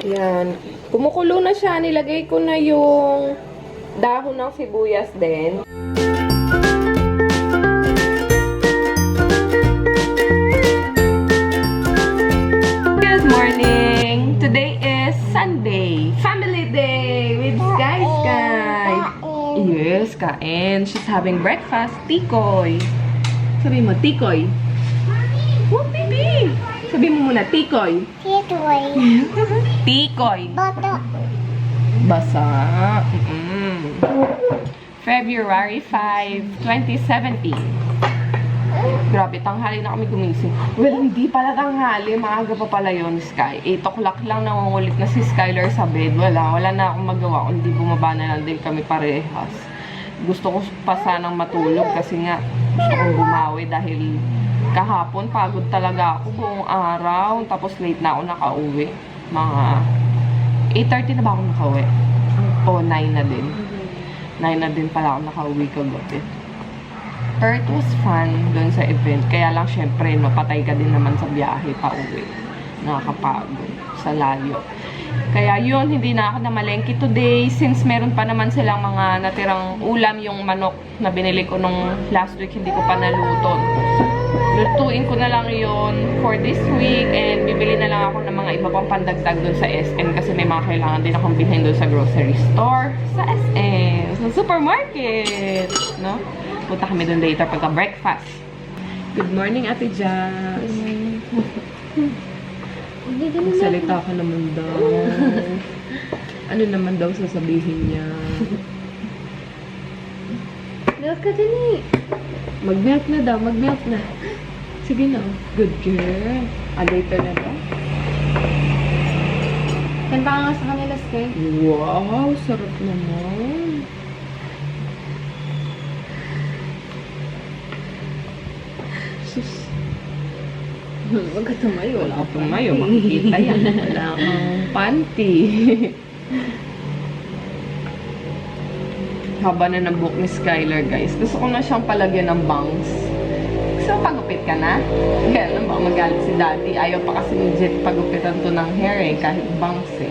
Yan. Kumukulo na siya. Nilagay ko na yung dahon ng sibuyas din. Good morning! Today is Sunday. Family Day with Sky Sky. Yes, kain. She's having breakfast. Tikoy. Sabi mo, Tikoy. Oh, baby! Sabi mo muna, Tikoy. Tikoy. Tikoy. Bata. Basa. February 5, 2017. Grabe, tanghali na kami gumising. Well, hindi pala tanghali. Maaga pa pala yun, Sky. 8 o'clock lang nangungulit na si Skylar sa bed. Wala na akong magawa. Kundi bumaba na lang din kami parehas. Gusto ko pa sanang matulog kasi nga gusto kong bumawi dahil kahapon pagod talaga ako buong araw. Tapos late na ako nakauwi. Mga 8:30 na ba ako nakauwi? O 9 na din. 9 na din pala ako nakauwi kagabi. Pero it was fun doon sa event. Kaya lang, syempre, mapatay ka din naman sa biyahe pa uwi. Nakakapagod sa layo. Kaya yun, hindi na ako namalengke today. Since meron pa naman silang mga natirang ulam, yung manok na binili ko nung last week, hindi ko pa naluto. Lutuin ko na lang yun for this week. And bibili na lang ako ng mga iba pang pandagdag doon sa SM. Kasi may mga kailangan din akong bilhin doon sa grocery store. Sa SM. Sa supermarket. No? Punta kami doon later pagka-breakfast. Good morning, Ate Jazz. Magsalita ka naman daw. Ano naman daw sasabihin niya? Milk ka din eh. Mag-milk na daw, mag-milk na. Sige na. Good girl. Later na daw. Kanta ka nga sa kanila, Sky. Wow, sarap naman. Sus. Huwag ka tumayo. Wala ka tumayo. Makikita yan. Wala kang panty. Haba na ng buhok ni Skylar, guys. Gusto ko na siyang palagyan ng bangs. Gusto mo pagupit ka na? Kaya alam mo, magalit si Daddy. Ayaw pa kasi ni Jet pagupitan to ng hair eh. Kahit bangs eh.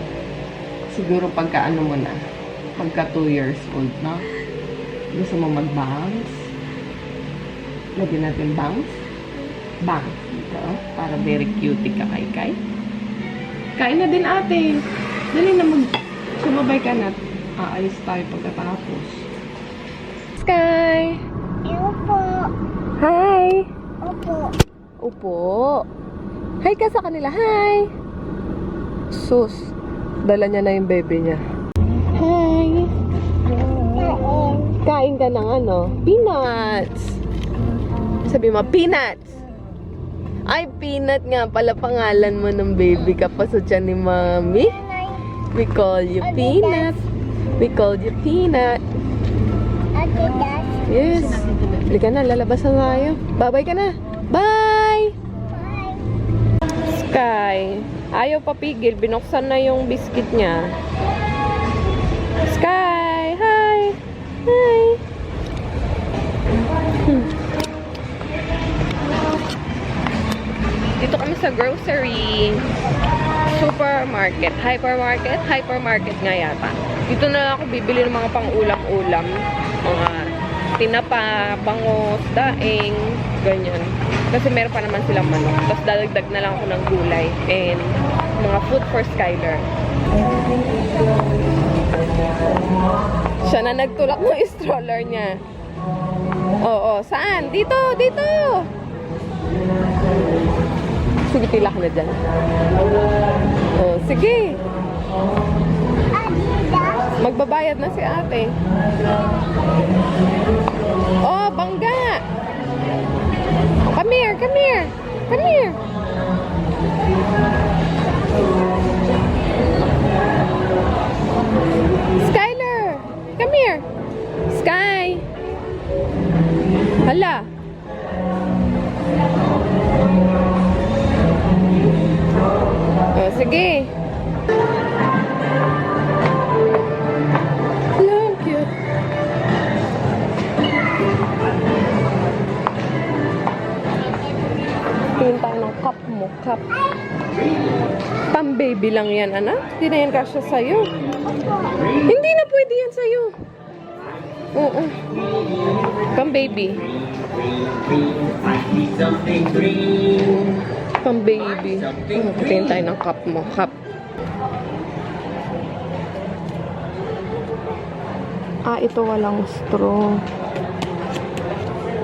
Siguro pagka ano mo na. Pagka 2 years old, no? Gusto mo mag-bangs? Lagyan natin bangs? Bangs. Ito. Para very cutie ka kay Kai. Kain na din ate. Dali na sumabay ka na. Aalis tayo pagkatapos. Sky! Opo. Hi! Opo. Upo. Hi ka sa kanila. Hi! Sus. Dala niya na yung baby niya. Hi! Kain ka ng ano? Peanuts! Sabi mo, peanuts! Ay, peanut nga pala pangalan mo ng baby kapag sa tiyan ni Mommy. We call you Peanut. We call you Peanut. Adidas. Yes. Halika na, lalabas na tayo. Bye-bye ka na. Bye! Bye. Sky. Ayaw papigil. Binuksan na yung biscuit niya. Sky! Hi! Hi! Dito kami sa grocery. Supermarket. Hypermarket nga yata. Dito na ako bibili ng mga pang-ulam-ulam. Mga tinapa, bangos, daing, ganyan. Kasi meron pa naman silang manok. Tapos dadagdag na lang ako ng gulay. And mga food for Skylar. Siya na nagtulak ng stroller niya. Oo, saan? Dito, dito! Sige, tilak na dyan. Oh, sige. Adidas. Magbabayad na si ate. Oh, bangga! Oh, come here, come here! Come here! Skylar! Come here! Sky! Hala! Oh, sige. Hello, cute. cup. Pang-baby lang yan, anak. Hindi na yan kasya sa'yo. Hindi na pwede yan sa'yo. Oo. Pang-baby. Pang-baby. Patingin tayo ng cup mo. Cup. Ito walang straw.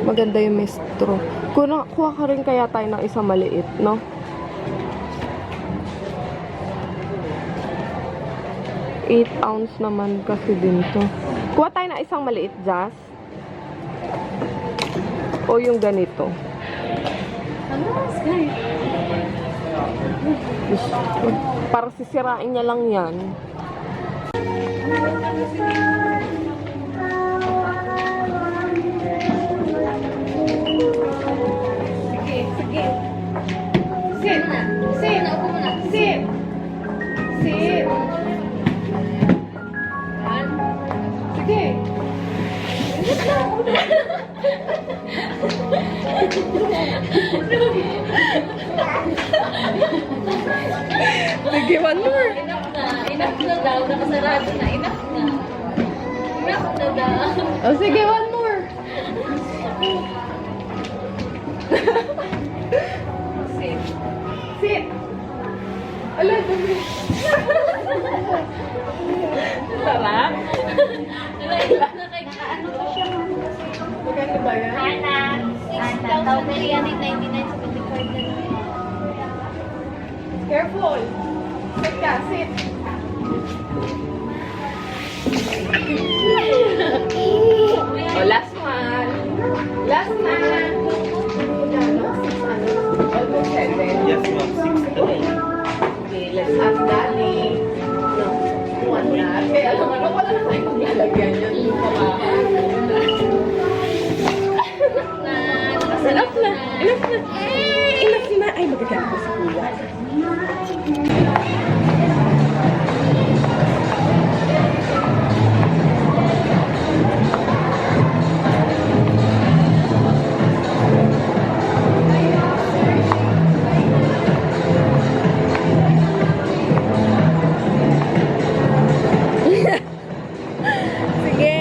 Maganda yung may straw. Kuha ka rin kaya tayo ng isang maliit, no? Eight ounce naman kasi din to. Kuha tayo ng isang maliit, Jazz. O yung ganito. Ano? Sky. Para sisirain niya lang yan. Sige. Sit. Sit. Ako muna. Sit. Sit. Sige. Sige, one more. Enough na. Enough na daw. Nakasarado na. Enough na. Enough na daw. Sige, one more. Sit. Sit. Ala, dumi. Sarap. Nakaano pa siya. Maganda ba yan? Ana. 6,399.75 na lang. Careful. Sit ka, sit. Last one. Last na. Almost 7. Yes, ma'am. 6 to 8. Okay, let's ask Daddy. No, one na. Kaya alam mo, wala na tayong maglalagyan yun. Yung pamahan. Enough na. Enough na. Enough na. Ay, magkakalit ko sa kuya. Sige.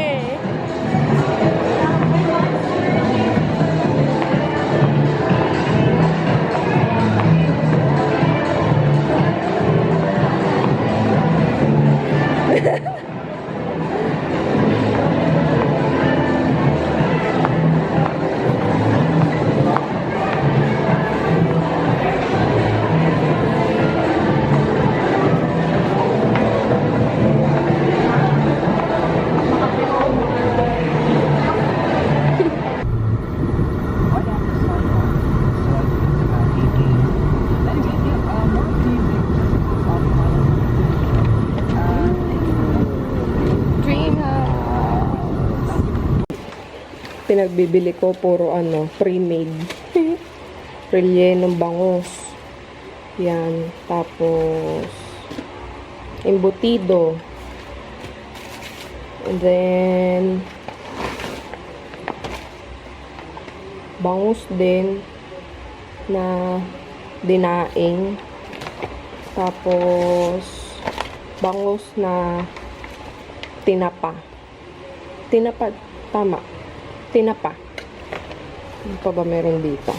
Dream house. Pinagbibili ko puro pre-made. Rellenong bangus. Yan. Tapos embutido. And then bangus din na dinaing. Tapos bangus na tinapa. Tinapa, tama. Tinapa. Ano pa ba meron dito?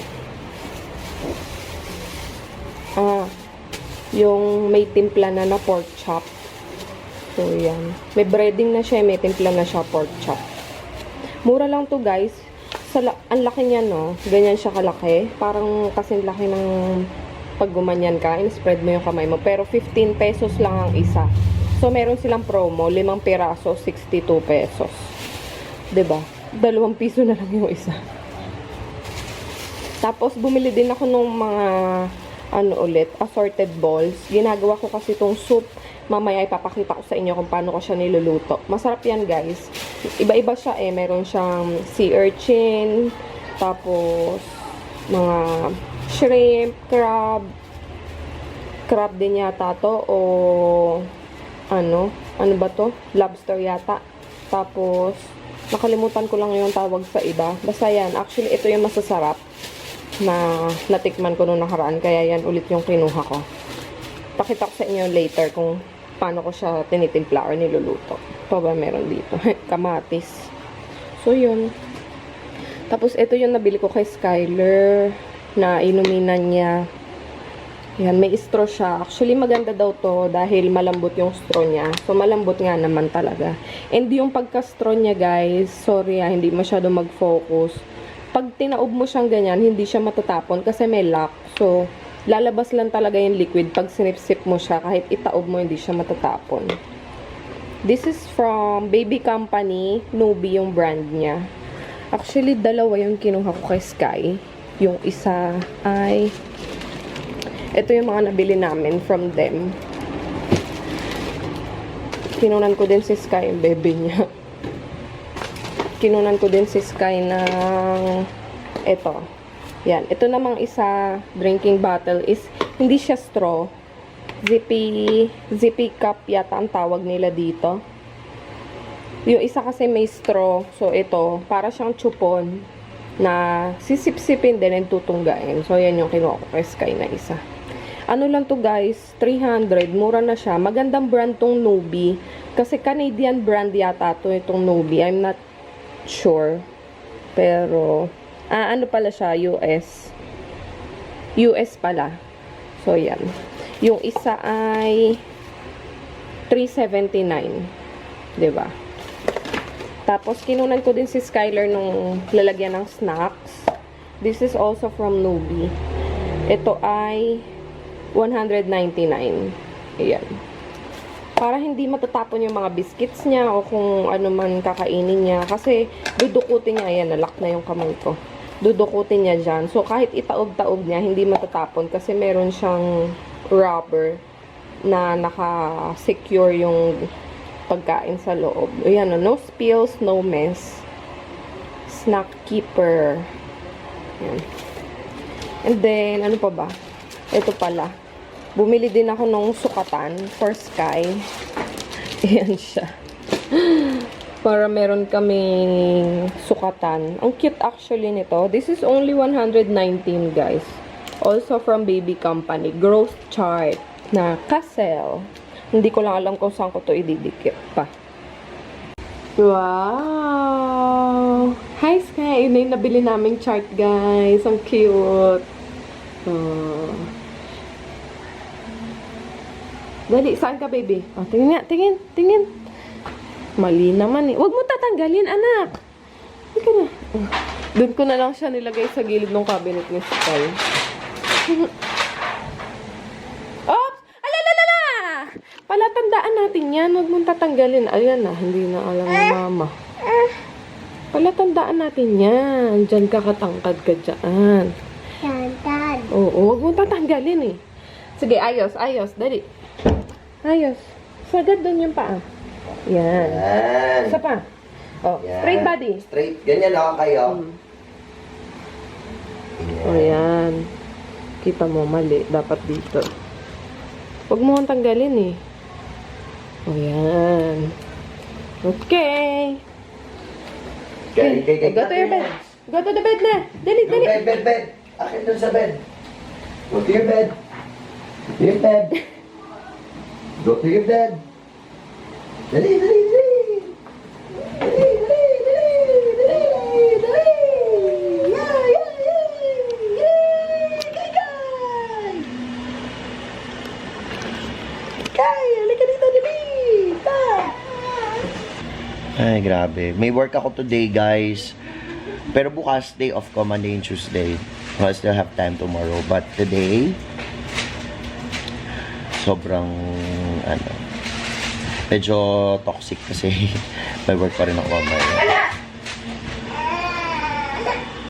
Yung may timpla na pork chop. So, yan. May breading na siya, may timpla na siya pork chop. Mura lang to guys. Ang laki niya, no? Ganyan siya kalaki. Parang kasing laki ng pag gumanyan ka, in-spread mo yung kamay mo. Pero 15 pesos lang ang isa. So, meron silang promo. 5 piraso, 62 pesos. 'Di ba? 2 piso na lang yung isa. Tapos, bumili din ako ng mga assorted balls. Ginagawa ko kasi itong soup. Mamaya ipapakita ko sa inyo kung paano ko siya niluluto. Masarap yan, guys. Iba-iba siya eh. Meron siyang sea urchin, tapos mga shrimp, crab din yata to, o ano ba to? Lobster yata. Tapos, nakalimutan ko lang yung tawag sa iba. Basta yan. Actually, ito yung masasarap. na natikman ko nung nakaraan. Kaya yan ulit yung kinuha ko. Pakita ko sa inyo later kung paano ko siya tinitimpla or niluluto. Ito ba meron dito? Kamatis. So, yun. Tapos, ito yung nabili ko kay Skyler na inuminan niya. Yan, may straw siya. Actually, maganda daw to dahil malambot yung straw niya. So, malambot nga naman talaga. And yung pagka-straw niya, guys, sorry hindi masyado mag-focus. Pag tinaob mo siyang ganyan, hindi siya matatapon kasi may lock. So, lalabas lang talaga yung liquid pag sinip-sip mo siya. Kahit itaob mo, hindi siya matatapon. This is from Baby Company. Nubi yung brand niya. Actually, dalawa yung kinuha ko kay Sky. Yung isa ay... Ito yung mga nabili namin from them. Kinunan ko din si Sky yung bebe niya. Kinunan ko din si Sky ng ito. Yan. Ito namang isa drinking bottle is hindi siya straw. Zippy cup yata ang tawag nila dito. Yung isa kasi may straw. So, ito. Para siyang chupon na sisip-sipin din and tutunggain. So, yan yung kinuha ko kay Sky na isa. Ano lang to guys, 300, mura na siya. Magandang brand tong Nubi. Kasi Canadian brand yata to itong Nubi. I'm not sure. Pero, ano pala siya, US. US pala. So, yan. Yung isa ay 379. Diba? Tapos, kinunan ko din si Skyler nung lalagyan ng snacks. This is also from Nubi. Ito ay 199. Ayan. Para hindi matatapon yung mga biscuits niya o kung ano man kakainin niya. Kasi dudukutin niya. Ayan, nalock na yung kamay ko. Dudukutin niya dyan. So, kahit itaob-taob niya, hindi matatapon. Kasi meron siyang rubber na naka-secure yung pagkain sa loob. Ayan, no spills, no mess. Snack keeper. Ayan. And then, ano pa ba? Ito pala. Bumili din ako ng sukatan for Sky. Ayan siya. Para meron kaming sukatan. Ang cute actually nito. This is only 119 guys. Also from Baby Company. Growth chart na Cassel. Hindi ko lang alam kung saan ko to ididikit pa. Wow! Hi Sky! Ina yung nabili naming chart guys. Ang cute. Dali, saan ka, baby? Oh, tingin nga, tingin. Mali naman eh. Huwag mo tatanggalin, anak. Hindi na. Doon ko na lang siya nilagay sa gilid ng cabinet ni Sky. Oops! Alalala! Palatandaan natin yan. Huwag mong tatanggalin. Ayan na, hindi na alam ng mama. Palatandaan natin yan. Diyan ka katangkad ka dyan. Oo, huwag mong tatanggalin eh. Sige, ayos. Dali. Ayos. Sagad doon yung paa. Yan. Isa pa. Oh, yan. Straight body. Straight. Ganyan ako kayo. Oh, yan. Kita mo, mali. Dapat dito. Huwag mo kang tanggalin eh. Oh, yan. Okay. Okay. Go to your bed. Go to the bed na. Dali. Bed. Akin dun sa bed. Go to your bed. Go to your bed. Go to your bed. Dali. Ay, grabe. May work ako today, guys. Pero bukas, day off ko, Monday and Tuesday. So, I still have time tomorrow. But today, sobrang, medyo toxic kasi may work pa rin ako mamaya.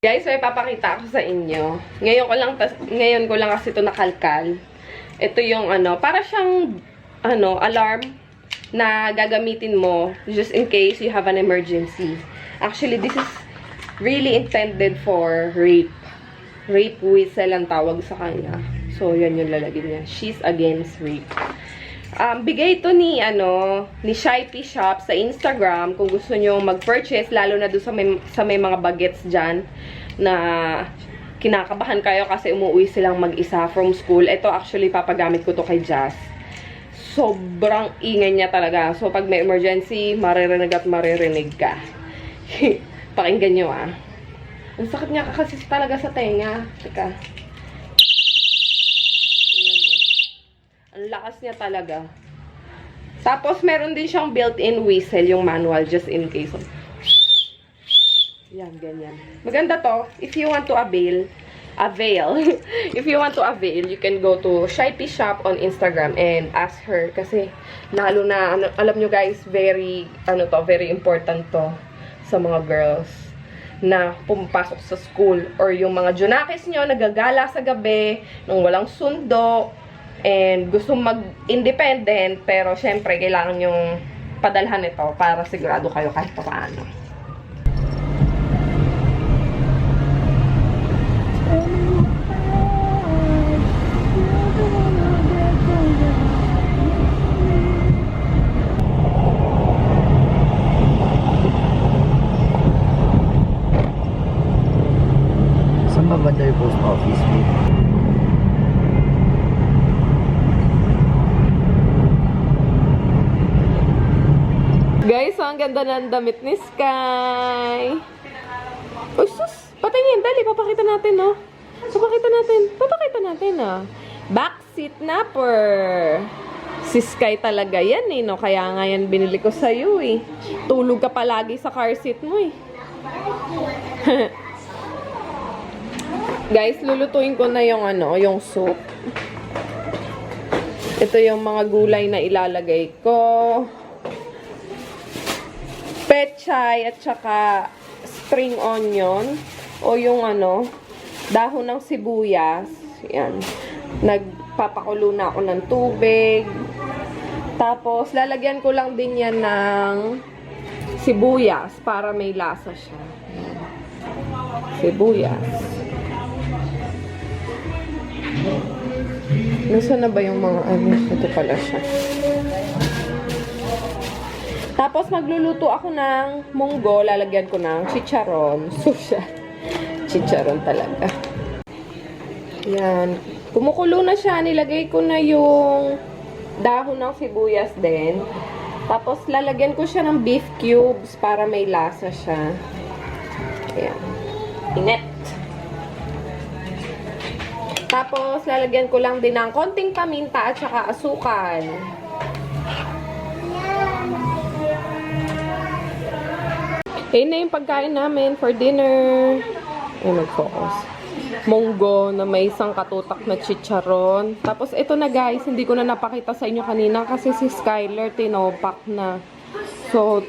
Guys, may papakita ako sa inyo. Ngayon ko lang kasi ito nakalkal. Ito yung para siyang alarm na gagamitin mo just in case you have an emergency. Actually, this is really intended for rape. Rape whistle ang tawag sa kanya. So, yan yung lalagyan niya. She's against rape. Bigay ito ni Shipee Shop sa Instagram kung gusto nyo mag-purchase, lalo na doon sa may mga bagets dyan na, kinakabahan kayo kasi umuwi silang mag-isa from school. Ito actually papagamit ko to kay Jazz. Sobrang ingay niya talaga. So pag may emergency, maririnig at maririnig ka. Pakinggan nyo ah. Ang sakit niya kasi talaga sa tenga. Teka. Ayan, oh. Ang lakas niya talaga. Tapos meron din siyang built-in whistle, yung manual, just in case. Yan, ganyan. Maganda to. If you want to avail, if you want to avail, you can go to Shipey Shop on Instagram and ask her. Kasi, lalo na, alam nyo guys, very important to sa mga girls na pumapasok sa school. Or yung mga junakis nyo, nagagala sa gabi, nung walang sundo, and gusto mag-independent, pero syempre, kailangan yung padalhan ito para sigurado kayo kahit paano. Saan ba banda yung post office? Guys, ang ganda ng damit ni Sky. Uy, sus! Patingin, dali, papakita natin, no? Papakita natin, ah. Backseat napper. Si Sky talaga yan, eh, no? Kaya nga yan binili ko sa'yo, eh. Tulog ka palagi sa car seat mo, eh. Guys, lulutuin ko na yung, yung soup. Ito yung mga gulay na ilalagay ko. Pechay at saka spring onion o yung dahon ng sibuyas. Yan. Nagpapakulo na ako ng tubig. Tapos lalagyan ko lang din yan ng sibuyas para may lasa siya. Sibuyas. Nasaan na ba yung mga ito pala siya. Tapos, magluluto ako ng munggo. Lalagyan ko ng chicharon. Susya. Chicharon talaga. Yan. Kumukulo na siya. Nilagay ko na yung dahon ng sibuyas din. Tapos, lalagyan ko siya ng beef cubes para may lasa siya. Ayan. Init. Tapos, lalagyan ko lang din ng konting paminta at saka asukal. Ayun na yung pagkain namin for dinner. Ay, mag-focus. Munggo na may isang katutak na chicharon. Tapos, ito na guys, hindi ko na napakita sa inyo kanina kasi si Skyler tinopak na. So,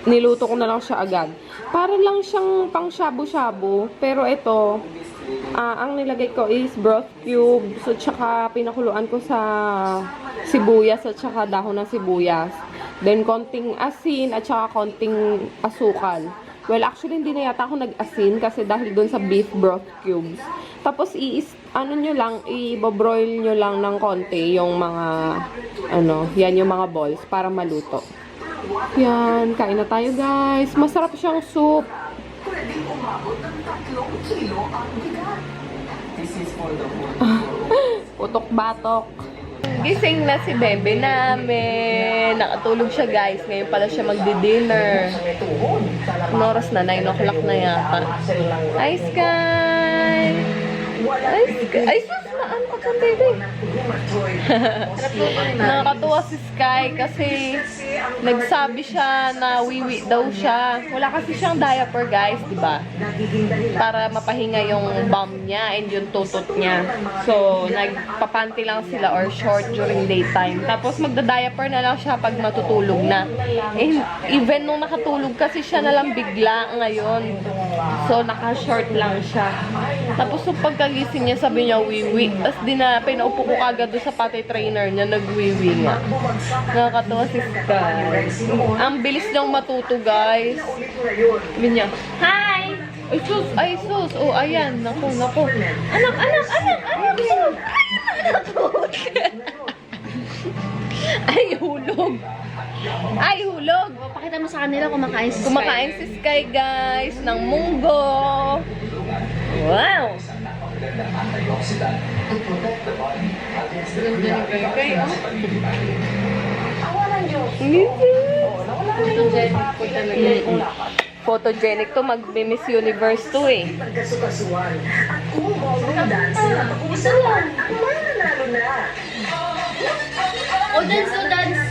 niluto ko na lang siya agad. Para lang siyang pang shabu-shabu. Pero ito, ang nilagay ko is broth cube. So, tsaka pinakuluan ko sa sibuyas at tsaka dahon ng sibuyas. Then, konting asin at saka konting asukal. Well, actually, hindi na yata ako nag-asin kasi dahil doon sa beef broth cubes. Tapos, i-broil nyo lang ng konti yung mga, yan yung mga balls para maluto. Yan, kain na tayo guys. Masarap siyang soup. Putok-batok. Gising na si bebe namin. Nakatulog siya guys. Ngayon pala siya magdi-dinner. Anong oras na? 9 o'clock na yata. Hi, Sky! Ay, sus! Ano ka sa TV? Nakakatuwa si Sky kasi nagsabi siya na wiwi daw siya. Wala kasi siyang diaper guys, diba? Para mapahinga yung bum niya and yung tutot niya. So, nagpapanty lang sila or short during daytime. Tapos magda-diaper na lang siya pag matutulog na. And even nung nakatulog kasi siya na lang bigla ngayon. So, naka-short lang siya. Tapos nung pagkagising niya, sabi niya wiwi. Tapos pinaupo ko kagad doon sa potty trainer niya, nagwiwi nga. Nakakatawa si Sky. Ang bilis niyang matuto, guys. Sabi niya, hi! Ay, sus! Oh, ayan. Naku. Anak! Ay, hulog! Pakita mo sa kanila kumakain si Sky. Kumakain si Sky, guys, ng munggo. Wow! dagdag ng antioxidant to protect the body against the free Ganda ni Kay, radicals oh. sa paligid natin. Photogenic po talaga. Photogenic to, mag-Miss Universe to eh. Pagkasukasuan at kung ballroom dance na pag-uusapan, mananalo na. O dance